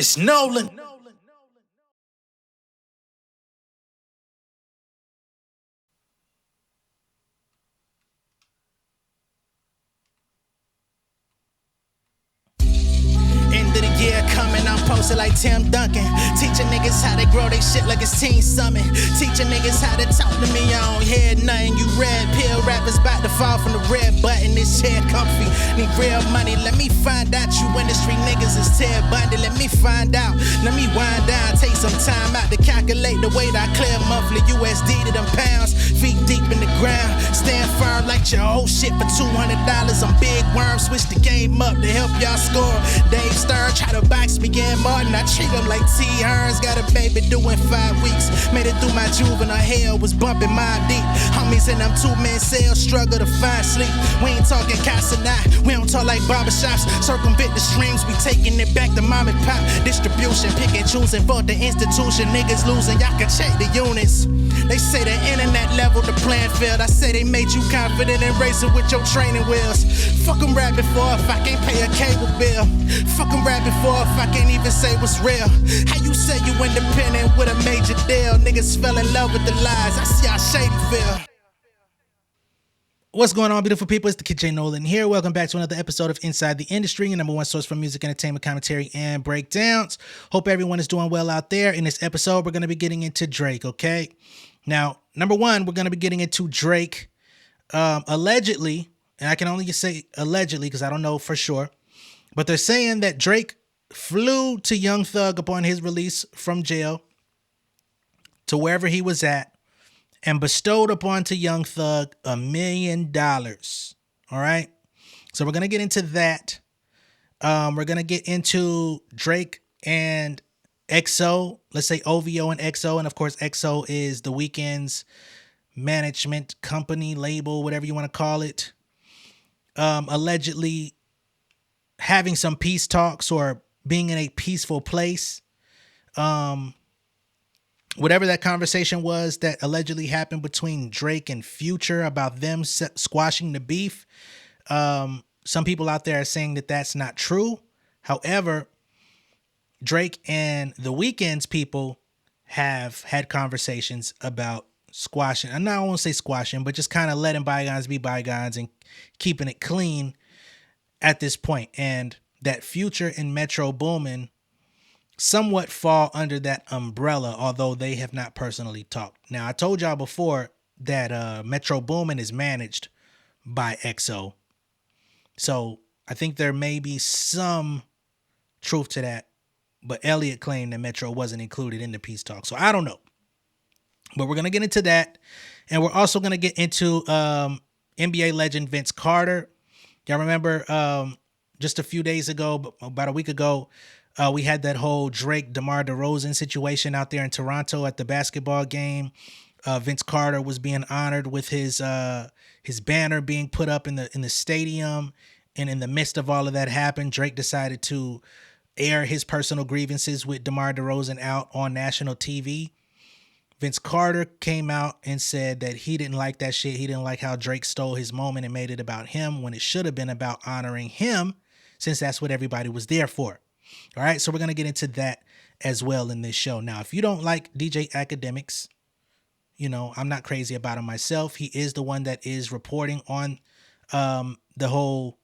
It's Nolan. End of the year coming, I'm posted like Tim Duncan. Teaching niggas how to grow they shit like it's Teen Summit. Teaching niggas how to talk to me, I don't hear nothing. You red pill rappers about to fall from the red button. This chair comfy, need real money. Let me find out you industry niggas is Ted Bundy. Let me find out, let me wind down. Take some time out to calculate the weight I clear monthly. USD to them pounds, feet deep in the ground. Stand firm like your whole shit for $200. I'm big worm, switch the game up to help y'all score. Dave Stern try to box me in Martin. I treat him like T. Hearns. Got a baby doing 5 weeks. Made it through my juvenile hell, was bumping my deep. Homies in them 2-man cells struggle to find sleep. We ain't talking Casanat, we don't talk like barbershops. Circumvent the streams, we taking it back to mom and pop. Distribution, pick and choosing for the institution. Niggas losing, y'all can check the units. They say the internet level the plan failed. I say they made you confident in racing with your training wheels. Fuck 'em rapping for if I can't pay a cable bill. Fuck 'em rapping for if I can't even say what's real. How you say you independent with a major deal? Niggas fell in love with the lies. I see how shady feel. What's going on, beautiful people? It's the kid J Nolan here. Welcome back to another episode of Inside the Industry, your number one source for music, entertainment, commentary, and breakdowns. Hope everyone is doing well out there. In this episode, we're going to be getting into Drake, okay? Now, number one, we're going to be getting into Drake allegedly, and I can only say allegedly because I don't know for sure, but they're saying that Drake flew to Young Thug upon his release from jail to wherever he was at and bestowed upon to Young Thug $1 million. All right. So we're going to get into that. We're going to get into Drake and XO. Let's say OVO and XO. And of course, XO is The Weeknd's management company, label, whatever you want to call it. Allegedly having some peace talks or being in a peaceful place. Whatever that conversation was that allegedly happened between Drake and Future about them squashing the beef. Some people out there are saying that that's not true. However, Drake and The Weeknd's people have had conversations about squashing. And I don't want to say squashing, but just kind of letting bygones be bygones and keeping it clean at this point. And that Future and Metro Boomin somewhat fall under that umbrella, although they have not personally talked. Now, I told y'all before that Metro Boomin is managed by XO. So I think there may be some truth to that, but Elliot claimed that Metro wasn't included in the peace talk. So I don't know, but we're going to get into that. And we're also going to get into NBA legend Vince Carter. Y'all remember just a few days ago, about a week ago, we had that whole Drake DeMar DeRozan situation out there in Toronto at the basketball game. Vince Carter was being honored with his banner being put up in the stadium, and in the midst of all of that happened, Drake decided to air his personal grievances with DeMar DeRozan out on national TV. Vince Carter came out and said that he didn't like that shit. He didn't like how Drake stole his moment and made it about him when it should have been about honoring him, since that's what everybody was there for. All right, so we're going to get into that as well in this show. Now, if you don't like DJ Academics, you know, I'm not crazy about him myself. He is the one that is reporting on the whole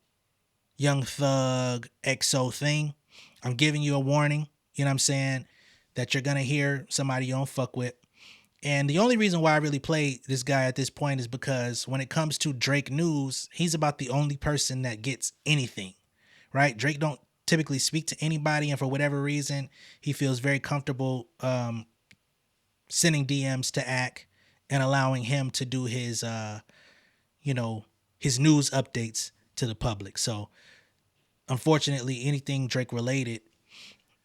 Young Thug XO thing. I'm giving you a warning, you know what I'm saying, that you're going to hear somebody you don't fuck with. And the only reason why I really play this guy at this point is because when it comes to Drake news, he's about the only person that gets anything, right? Drake don't typically speak to anybody, and for whatever reason, he feels very comfortable sending DMs to Ack and allowing him to do his, his news updates to the public. So, unfortunately, anything Drake related,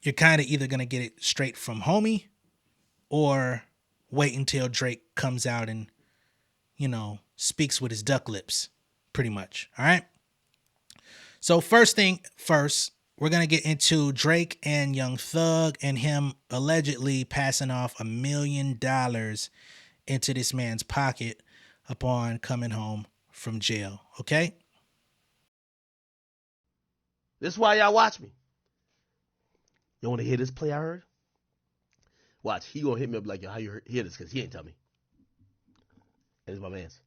you're kind of either gonna get it straight from homie, or wait until Drake comes out and, speaks with his duck lips, pretty much. All right. So first thing first. We're going to get into Drake and Young Thug and him allegedly passing off $1 million into this man's pocket upon coming home from jail. Okay? This is why y'all watch me. You want to hear this play I heard? Watch, he gonna hit me up like, yo, how you hear this? Because he ain't tell me. And it's my man's.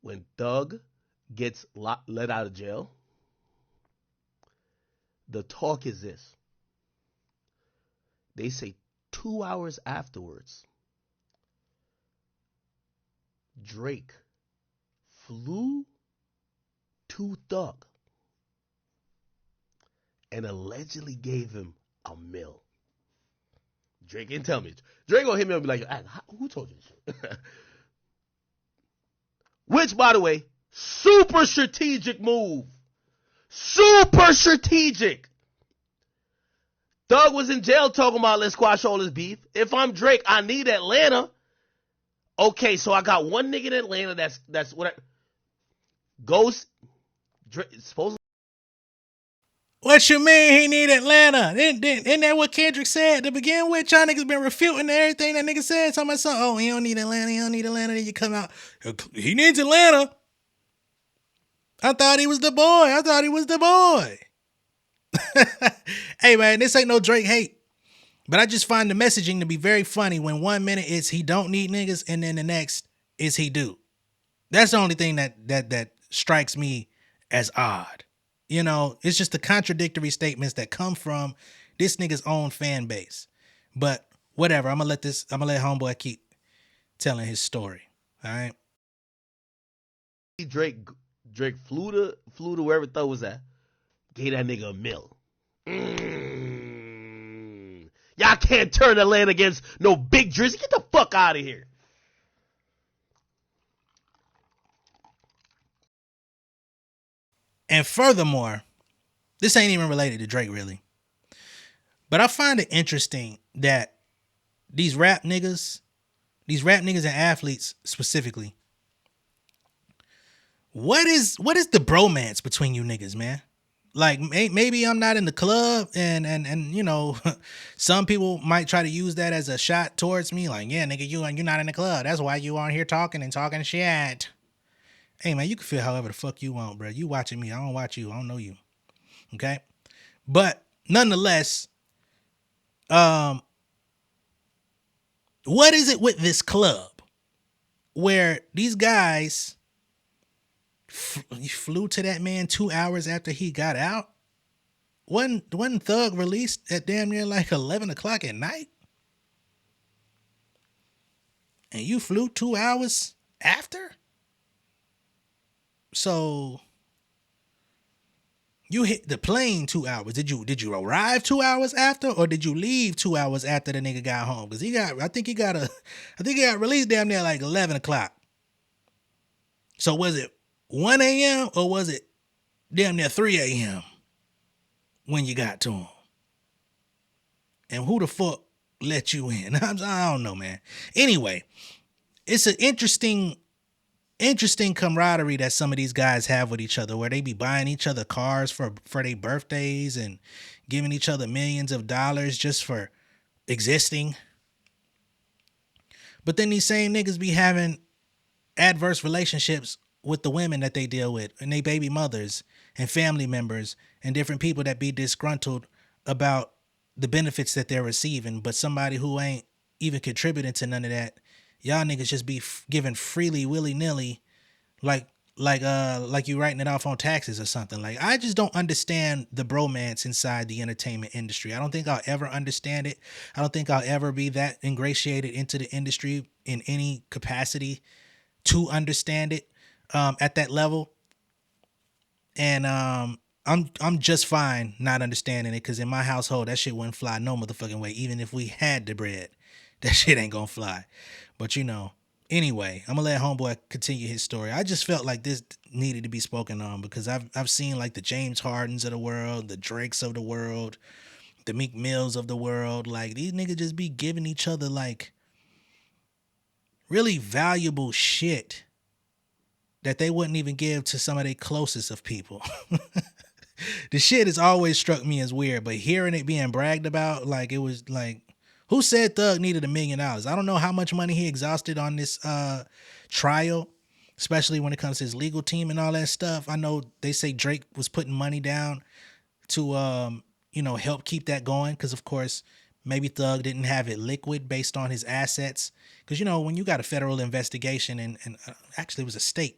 When Thug gets let out of jail, the talk is this. They say 2 hours afterwards, Drake flew to Thug and allegedly gave him $1 million. Drake didn't tell me. Drake gonna hit me up and be like, who told you this shit? Which, by the way, super strategic move. Super strategic. Thug was in jail talking about let's squash all this beef. If I'm Drake, I need Atlanta. Okay, so I got one nigga in Atlanta that's what Ghost supposedly. What you mean he need Atlanta? Isn't that what Kendrick said to begin with? Y'all niggas been refuting everything that nigga said. Talking about something, oh, he don't need Atlanta, he don't need Atlanta. Then you come out, he needs Atlanta. I thought he was the boy. Hey man, this ain't no Drake hate. But I just find the messaging to be very funny when 1 minute is he don't need niggas and then the next is he do. That's the only thing that strikes me as odd. You know, it's just the contradictory statements that come from this nigga's own fan base. But whatever, I'm gonna let homeboy keep telling his story. All right. Drake flew to wherever Thug was at. Gave that nigga $1 million. Y'all can't turn Atlanta against no big Drizzy. Get the fuck out of here. And furthermore, this ain't even related to Drake really. But I find it interesting that these rap niggas and athletes specifically, what is the bromance between you niggas, man? Like maybe I'm not in the club and you know, some people might try to use that as a shot towards me. Like, yeah, nigga, you're not in the club. That's why you on here talking shit. Hey man, you can feel however the fuck you want, bro. You watching me, I don't watch you. I don't know you. Okay? But nonetheless, what is it with this club where these guys flew to that man 2 hours after he got out? Wasn't Thug released at damn near like 11 o'clock at night? And you flew 2 hours after? So you hit the plane 2 hours. Did you arrive 2 hours after, or did you leave 2 hours after the nigga got home? Because I think he got released damn near like 11 o'clock. So was it 1 a.m. or was it damn near 3 a.m. when you got to him? And who the fuck let you in? I don't know, man. Anyway, it's an interesting camaraderie that some of these guys have with each other, where they be buying each other cars for their birthdays and giving each other millions of dollars just for existing. But then these same niggas be having adverse relationships with the women that they deal with and they baby mothers and family members and different people that be disgruntled about the benefits that they're receiving. But somebody who ain't even contributing to none of that, y'all niggas just be giving freely, willy-nilly, like you writing it off on taxes or something. Like, I just don't understand the bromance inside the entertainment industry. I don't think I'll ever understand it. I don't think I'll ever be that ingratiated into the industry in any capacity to understand it at that level. And I'm just fine not understanding it, because in my household that shit wouldn't fly no motherfucking way. Even if we had the bread, that shit ain't gonna fly. But you know, anyway, I'm gonna let homeboy continue his story. I just felt like this needed to be spoken on, because I've seen like the James Hardens of the world, the Drakes of the world, the Meek Mills of the world. Like, these niggas just be giving each other like really valuable shit that they wouldn't even give to some of their closest of people. The shit has always struck me as weird, but hearing it being bragged about, like, it was like, who said Thug needed $1 million? I don't know how much money he exhausted on this trial, especially when it comes to his legal team and all that stuff. I know they say Drake was putting money down to help keep that going. Because of course, maybe Thug didn't have it liquid based on his assets. Because when you got a federal investigation and actually it was a state,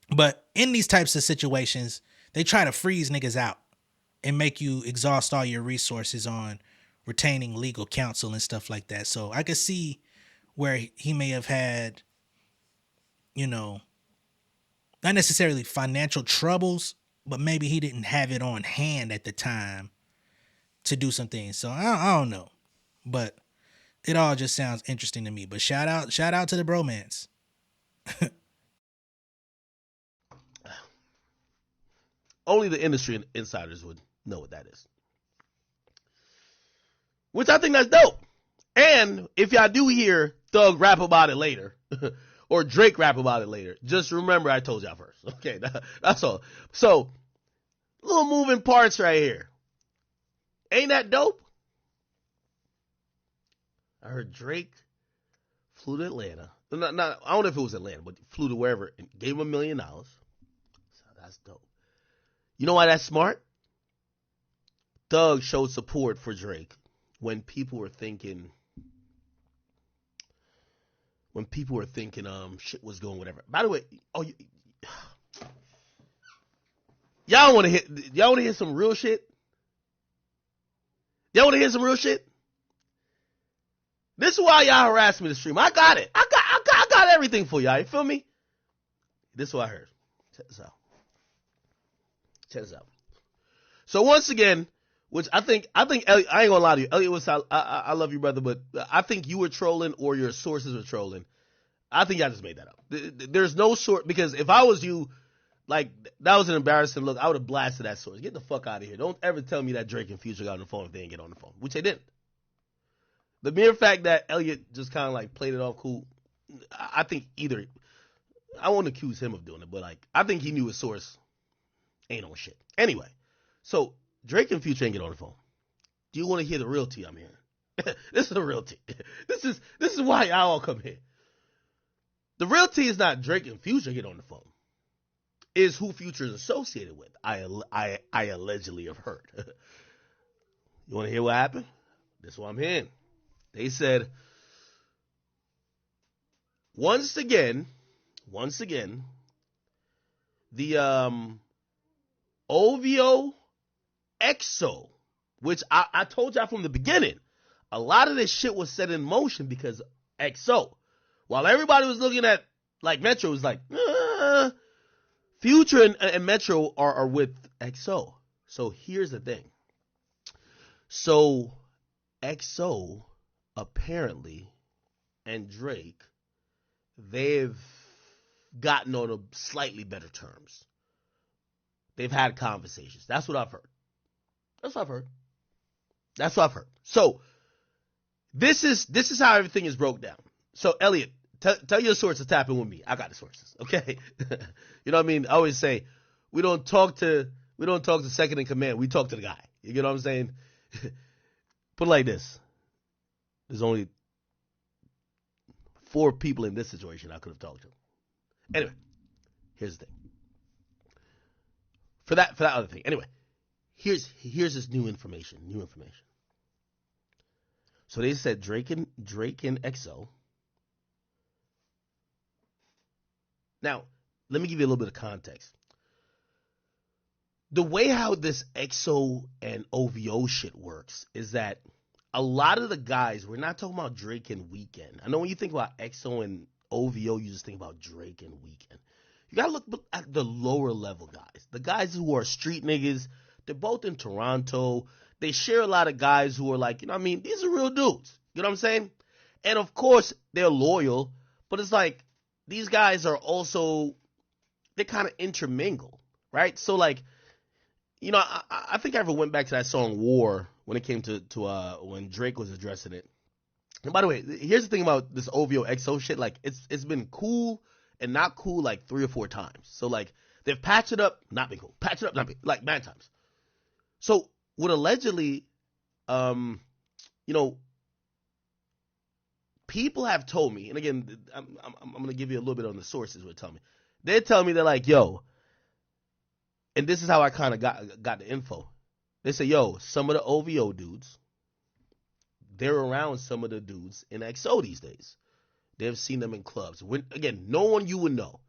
but in these types of situations, they try to freeze niggas out and make you exhaust all your resources on retaining legal counsel and stuff like that. So I could see where he may have had, not necessarily financial troubles, but maybe he didn't have it on hand at the time to do some things. So I don't know, but it all just sounds interesting to me. But shout out to the bromance. Only the industry insiders would know what that is. Which I think that's dope. And if y'all do hear Thug rap about it later, or Drake rap about it later, just remember I told y'all first. Okay, that's all. So, little moving parts right here. Ain't that dope? I heard Drake flew to Atlanta. I don't know if it was Atlanta, but flew to wherever and gave him $1 million. So that's dope. You know why that's smart? Thug showed support for Drake when people were thinking shit was going whatever. By the way, y'all want to hear some real shit? Y'all want to hear some real shit? This is why y'all harass me to stream. I got it. I got everything for y'all. You feel me? This is what I heard. Check this out. So once again, which I think Elliot, I ain't gonna lie to you. Elliot was I love you, brother, but I think you were trolling or your sources were trolling. I think y'all just made that up. There's no sort, because if I was you, like, that was an embarrassing look. I would have blasted that source. Get the fuck out of here. Don't ever tell me that Drake and Future got on the phone if they didn't get on the phone, which they didn't. The mere fact that Elliot just kind of like played it off cool, I think I won't accuse him of doing it, but like, I think he knew his source ain't on shit. Anyway, so Drake and Future ain't get on the phone. Do you want to hear the real tea I'm hearing? This is the real tea. This is why y'all all come here. The real tea is not Drake and Future get on the phone. Is who Future is associated with. I allegedly have heard. You want to hear what happened? This is what I'm hearing. They said, once again, the OVO EXO, which I told y'all from the beginning, a lot of this shit was set in motion because of EXO. While everybody was looking at, like, Metro was like, Future and Metro are with EXO. So here's the thing. So EXO apparently and Drake, they've gotten on a slightly better terms. They've had conversations. That's what I've heard. So this is how everything is broke down. So Elliot, tell your sources to tap in with me. I got the sources, okay? You know what I mean? I always say we don't talk to second in command. We talk to the guy. You get what I'm saying? Put it like this: there's only 4 people in this situation I could have talked to. Anyway, here's the thing. For that other thing. Anyway, here's this new information. So they said Drake and EXO. Now, let me give you a little bit of context. The way how this EXO and OVO shit works is that a lot of the guys, we're not talking about Drake and Weeknd. I know when you think about EXO and OVO, you just think about Drake and Weeknd. You gotta look at the lower level guys. The guys who are street niggas, they're both in Toronto. They share a lot of guys who are like, you know what I mean? These are real dudes. You know what I'm saying? And of course, they're loyal, but it's like, these guys are also, they kind of intermingle, right? So like, you know, I think I ever went back to that song War when it came to when Drake was addressing it. And by the way, here's the thing about this OVO EXO shit. Like, it's been cool and not cool like 3 or 4 times. So like, they've patched it up, not been cool. Patched it up, not been, like, mad times. So what allegedly, you know, people have told me, and again, I'm going to give you a little bit on the sources what tell me. They're telling me, they're like, yo, and this is how I kind of got the info. They say, yo, some of the OVO dudes, they're around some of the dudes in XO these days. They've seen them in clubs. Again, no one you would know.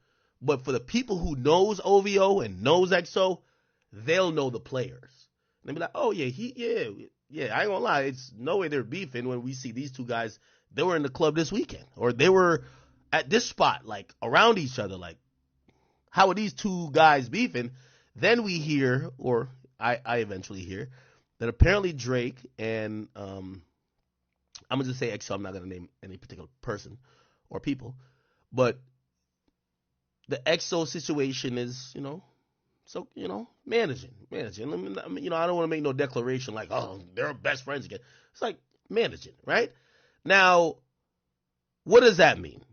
But for the people who knows OVO and knows XO, they'll know the players. And they'll be like, oh, yeah, I ain't gonna lie. It's no way they're beefing when we see these two guys. They were in the club this weekend. Or they were at this spot, like, around each other. Like, how are these two guys beefing? Then we hear, or I eventually hear, that apparently Drake and, I'm going to just say XO. I'm not going to name any particular person or people. But the XO situation is, managing. I mean, I don't want to make no declaration like, oh, they're best friends again. It's like managing, right? Now, what does that mean?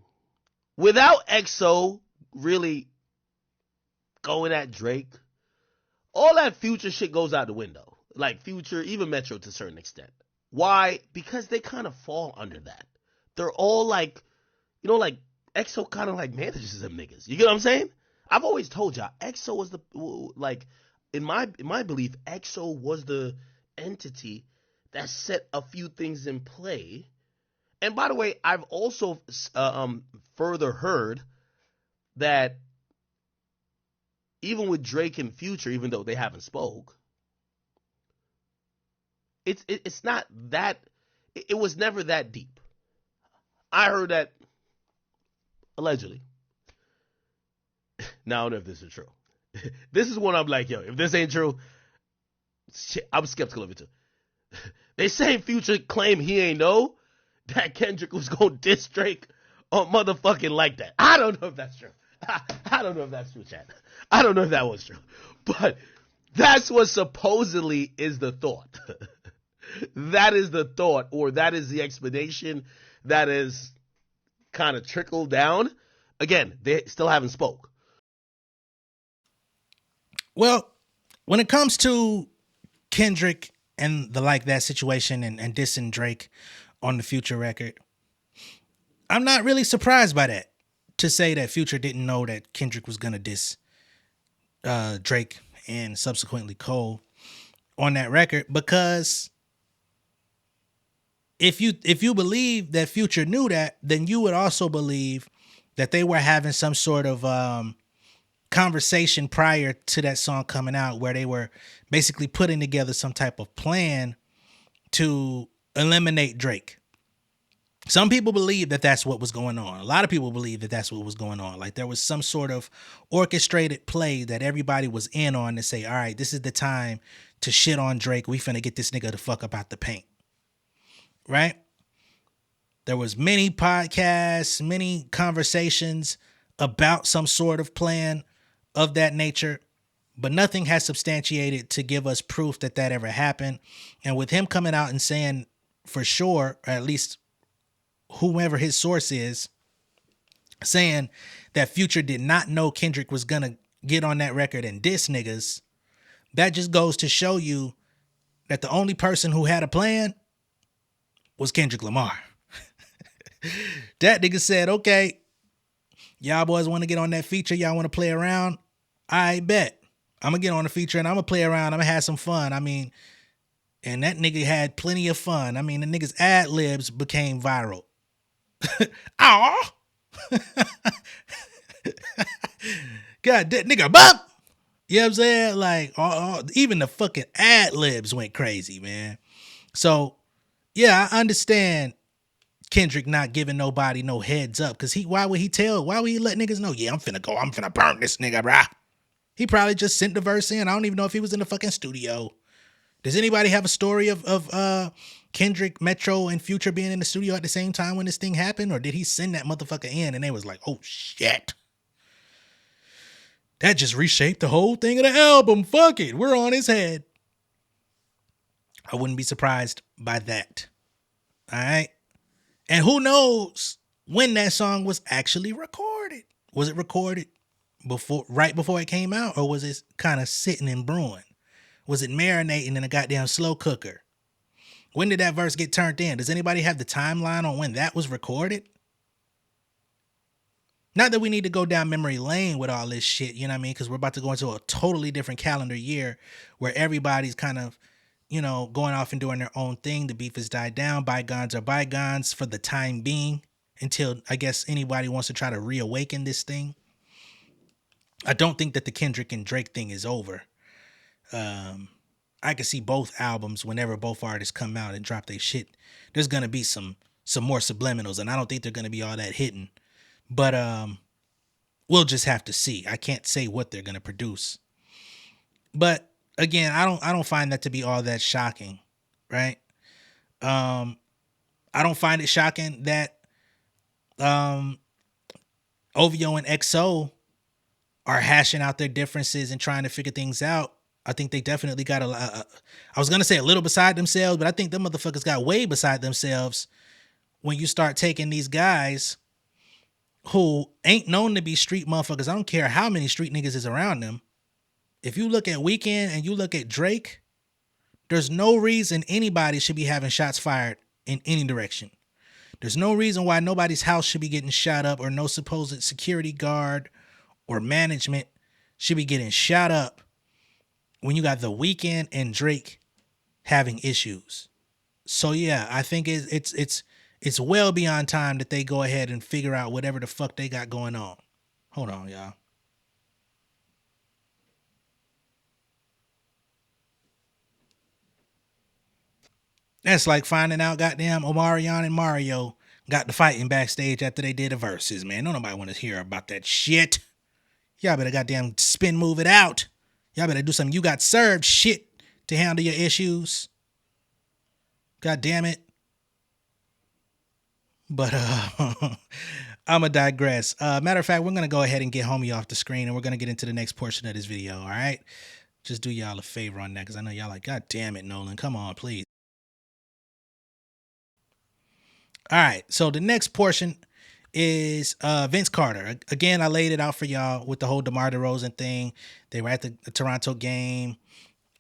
Without XO really going at Drake, all that Future shit goes out the window. Like Future, even Metro to a certain extent. Why? Because they kind of fall under that. They're all like, like XO kind of like manages them niggas. You get what I'm saying? I've always told y'all, XO was in my belief, XO was the entity that set a few things in play. And by the way, I've also further heard that even with Drake and Future, even though they haven't spoke, it's not that, it was never that deep. I heard that allegedly. Now I don't know if this is true. This is one I'm like, yo, if this ain't true, shit, I'm skeptical of it too. They say Future claimed he ain't know that Kendrick was gonna diss Drake on motherfucking like that. I don't know if that's true. I don't know if that's true, Chad. I don't know if that was true. But that's what supposedly is the thought. That is the thought, or that is the explanation that is kind of trickled down. Again, they still haven't spoke. Well, when it comes to Kendrick and the like that situation and dissing Drake on the Future record, I'm not really surprised by that. To say that Future didn't know that Kendrick was gonna diss Drake and subsequently Cole on that record, because if you believe that Future knew that, then you would also believe that they were having some sort of conversation prior to that song coming out, where they were basically putting together some type of plan to eliminate Drake. Some people believe that that's what was going on. A lot of people believe that that's what was going on. Like there was some sort of orchestrated play that everybody was in on to say, all right, this is the time to shit on Drake. We finna get this nigga the fuck up out the paint. Right? There was many podcasts, many conversations about some sort of plan of that nature, but nothing has substantiated to give us proof that that ever happened. And with him coming out and saying for sure, or at least whomever his source is, saying that Future did not know Kendrick was gonna get on that record and diss niggas, that just goes to show you that the only person who had a plan was Kendrick Lamar. That nigga said, okay, y'all boys want to get on that feature, y'all want to play around, I bet. I'm going to get on the feature and I'm going to play around, I'm going to have some fun. I mean, and that nigga had plenty of fun. I mean, the nigga's ad-libs became viral. Aw! God, that nigga bump! You know what I'm saying? Like, even the fucking ad-libs went crazy, man. So, yeah, I understand Kendrick not giving nobody no heads up, because why would he let niggas know, yeah, I'm finna burn this nigga, brah. He probably just sent the verse in. I don't even know if he was in the fucking studio. Does anybody have a story of Kendrick, Metro, and Future being in the studio at the same time when this thing happened? Or did he send that motherfucker in and they was like, oh shit, that just reshaped the whole thing of the album. Fuck it, we're on his head. I wouldn't be surprised by that. All right. And who knows when that song was actually recorded? Was it recorded right before it came out, or was it kind of sitting and brewing? Was it marinating in a goddamn slow cooker? When did that verse get turned in? Does anybody have the timeline on when that was recorded? Not that we need to go down memory lane with all this shit, you know what I mean? Because we're about to go into a totally different calendar year where everybody's kind of going off and doing their own thing. The beef has died down. Bygones are bygones for the time being, until I guess anybody wants to try to reawaken this thing. I don't think that the Kendrick and Drake thing is over. I can see both albums whenever both artists come out and drop their shit. There's gonna be some more subliminals, and I don't think they're gonna be all that hidden. But we'll just have to see. I can't say what they're gonna produce. But again, I don't find that to be all that shocking, right? I don't find it shocking that OVO and XO are hashing out their differences and trying to figure things out. I think they definitely got I was going to say a little beside themselves, but I think them motherfuckers got way beside themselves when you start taking these guys who ain't known to be street motherfuckers. I don't care how many street niggas is around them. If you look at Weeknd and you look at Drake, there's no reason anybody should be having shots fired in any direction. There's no reason why nobody's house should be getting shot up, or no supposed security guard or management should be getting shot up when you got The Weeknd and Drake having issues. So yeah, I think it's well beyond time that they go ahead and figure out whatever the fuck they got going on. Hold on, y'all. That's like finding out goddamn Omarion and Mario got the fighting backstage after they did the verses, man. Don't nobody want to hear about that shit. Y'all better goddamn spin move it out. Y'all better do some you got served shit to handle your issues. God damn it. But I'ma digress. Matter of fact, we're gonna go ahead and get homie off the screen, and we're gonna get into the next portion of this video. All right, just do y'all a favor on that, because I know y'all like, God damn it, Nolan, come on, please. All right, so the next portion is Vince Carter. Again, I laid it out for y'all with the whole DeMar DeRozan thing. They were at the Toronto game.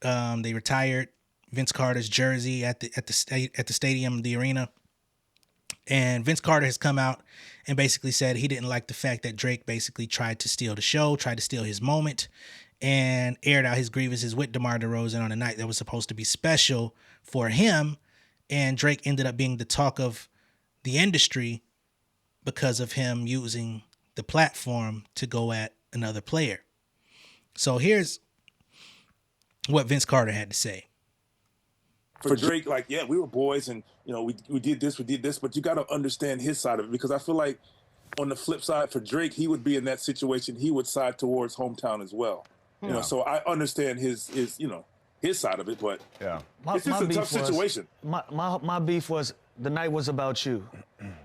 They retired Vince Carter's jersey at the stadium, the arena. And Vince Carter has come out and basically said he didn't like the fact that Drake basically tried to steal the show, tried to steal his moment, and aired out his grievances with DeMar DeRozan on a night that was supposed to be special for him. And Drake ended up being the talk of the industry because of him using the platform to go at another player. So here's what Vince Carter had to say. For Drake, like, yeah, we were boys, and we did this, but you got to understand his side of it, because I feel like on the flip side, for Drake, he would be in that situation, he would side towards hometown as well. So I understand his side of it, but yeah, it's just a tough situation. My beef was, the night was about you,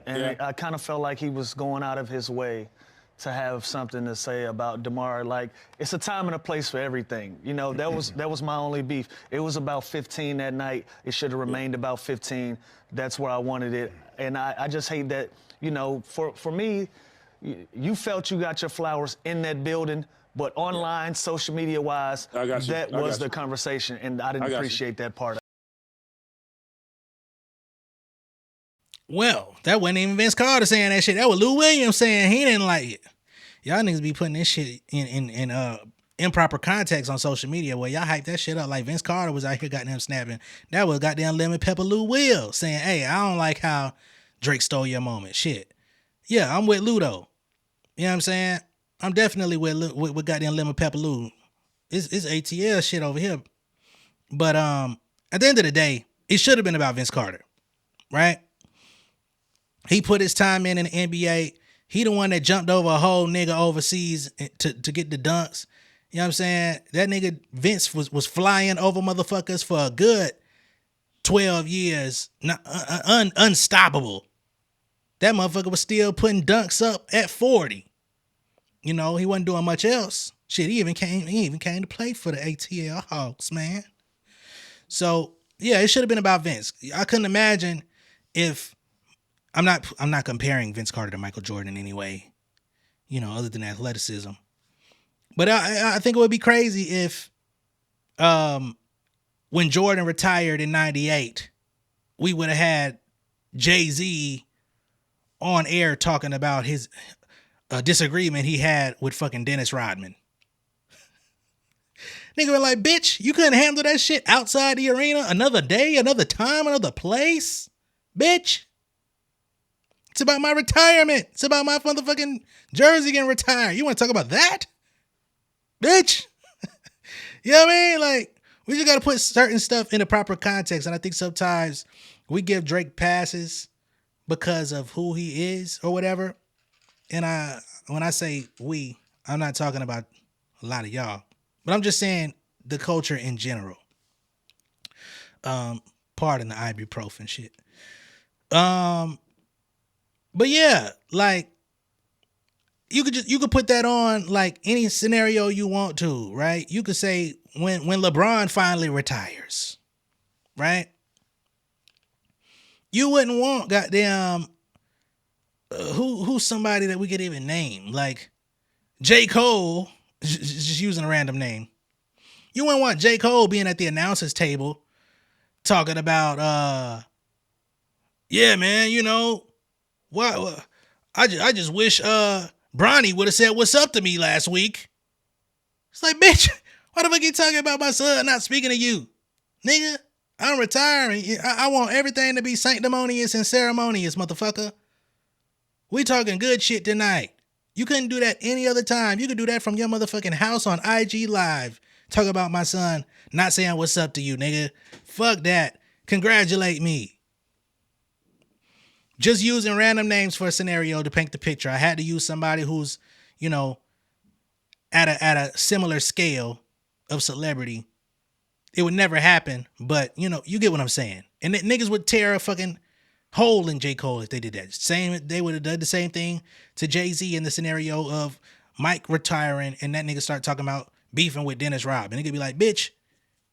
and yeah. I kind of felt like he was going out of his way to have something to say about DeMar. Like, it's a time and a place for everything. That was my only beef. It was about 15 that night. It should have remained about 15. That's where I wanted it. And I just hate that, for me, you felt you got your flowers in that building, but online, social media-wise, that was the conversation, and I didn't appreciate that part. Well, that wasn't even Vince Carter saying that shit. That was Lou Williams saying he didn't like it. Y'all niggas be putting this shit in improper context on social media. Well, y'all hype that shit up like Vince Carter was out here goddamn snapping. That was goddamn Lemon Pepper Lou Will saying, hey, I don't like how Drake stole your moment. Shit. Yeah, I'm with Lou though. You know what I'm saying? I'm definitely with goddamn Lemon Pepper Lou. It's ATL shit over here. But at the end of the day, it should have been about Vince Carter, right? He put his time in the NBA. He the one that jumped over a whole nigga overseas to get the dunks. You know what I'm saying? That nigga Vince was flying over motherfuckers for a good 12 years. Unstoppable. That motherfucker was still putting dunks up at 40. He wasn't doing much else. Shit, he even came to play for the ATL Hawks, man. So, yeah, it should have been about Vince. I couldn't imagine if I'm not comparing Vince Carter to Michael Jordan in any way, other than athleticism. But I think it would be crazy if, when Jordan retired in '98, we would have had Jay-Z on air talking about his disagreement he had with fucking Dennis Rodman. Nigga were like, bitch, you couldn't handle that shit outside the arena another day, another time, another place? Bitch. It's about my retirement. It's about my motherfucking jersey getting retired. You want to talk about that? Bitch. You know what I mean? Like, we just got to put certain stuff in the proper context. And I think sometimes we give Drake passes because of who he is or whatever. And when I say we, I'm not talking about a lot of y'all, but I'm just saying the culture in general. Pardon the ibuprofen shit. But yeah, like you could put that on like any scenario you want to, right? You could say when LeBron finally retires, right? You wouldn't want goddamn who's somebody that we could even name, like J. Cole, just using a random name. You wouldn't want J. Cole being at the announcers table talking about yeah, man, you know, why I just wish Bronny would have said what's up to me last week. It's like, bitch, why the fuck you talking about my son not speaking to you? Nigga, I'm retiring. I want everything to be sanctimonious and ceremonious, motherfucker. We talking good shit tonight. You couldn't do that any other time. You could do that from your motherfucking house on IG Live. Talk about my son not saying what's up to you, nigga. Fuck that. Congratulate me. Just using random names for a scenario to paint the picture. I had to use somebody who's, you know, at a similar scale of celebrity. It would never happen, but, you know, you get what I'm saying. And niggas would tear a fucking hole in J. Cole if they did that. They would have done the same thing to Jay-Z in the scenario of Mike retiring and that nigga start talking about beefing with Dennis Robb. And it could be like, bitch,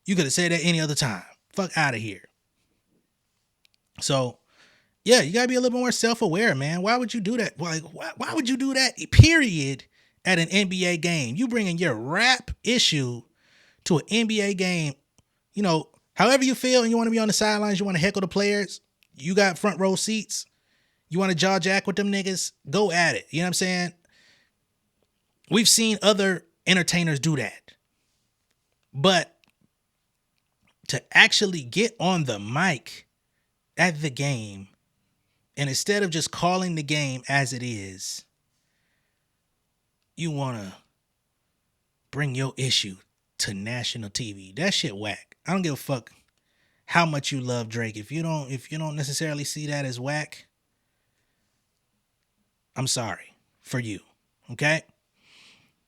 you could have said that any other time. Fuck out of here. So, yeah, you gotta be a little bit more self-aware, man. Why would you do that? Like, why would you do that, period, at an NBA game? You bringing your rap issue to an NBA game. You know, however you feel and you want to be on the sidelines, you want to heckle the players, you got front row seats, you want to jaw jack with them niggas, go at it. You know what I'm saying? We've seen other entertainers do that. But to actually get on the mic at the game, and instead of just calling the game as it is, you want to bring your issue to national TV. That shit whack. I don't give a fuck how much you love Drake. If you don't necessarily see that as whack, I'm sorry for you. Okay?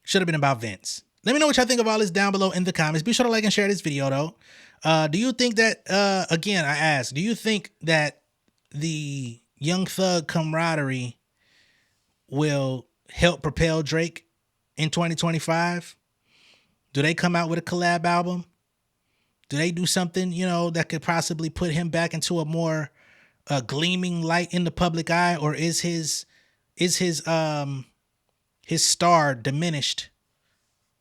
Should have been about Vince. Let me know what y'all think of all this down below in the comments. Be sure to like and share this video though. Do you think that again, I ask, do you think that the Young Thug camaraderie will help propel Drake in 2025? Do they come out with a collab album? Do they do something, you know, that could possibly put him back into a more gleaming light in the public eye? Or is his star diminished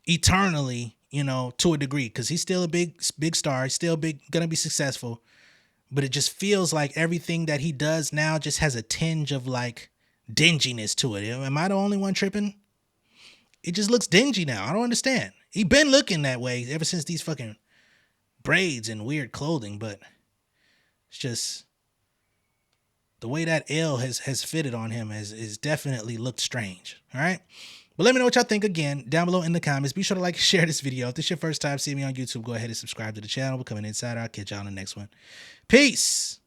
eternally, you know, to a degree? Because he's still a big star. He's still gonna be successful. But it just feels like everything that he does now just has a tinge of like dinginess to it. Am I the only one tripping? It just looks dingy now. I don't understand. He been looking that way ever since these fucking braids and weird clothing, but it's just the way that L has fitted on him is definitely looked strange. All right. But let me know what y'all think again down below in the comments. Be sure to like and share this video. If this is your first time seeing me on YouTube, go ahead and subscribe to the channel. Become an insider. I'll catch y'all on the next one. Peace.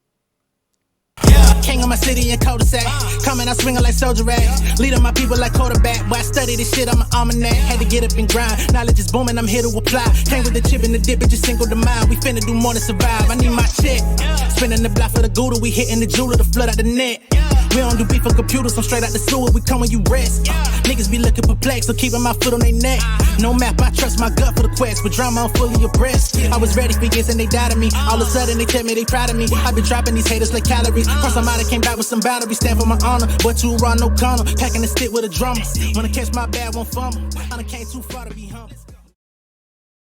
Yeah, king of my city and cul-de-sac. Coming out swinging like soldier rag. Leading my people like quarterback. Boy, I study this shit, I'm an almanac. Had to get up and grind. Knowledge is booming, I'm here to apply. Came with the chip and the dip, it just single the mind. We finna do more than survive. I need my check. Spinning the block for the Gouda. We hitting the jeweler to flood out the net. We don't do beef for computers, I'm straight out the sewer. We come when you rest. Niggas be looking perplexed, so keeping my foot on their neck. No map, I trust my gut for the quest. But drama, I'm fully abreast. I was ready for years and they died of me. All of a sudden they tell me they proud of me. I been dropping these haters like calories. Cross some out, came back with some boundaries. Stand for my honor, but you run no corner. Packing the stick with a drummer. When I catch my bad, won't fumble. I done came too far to be humble.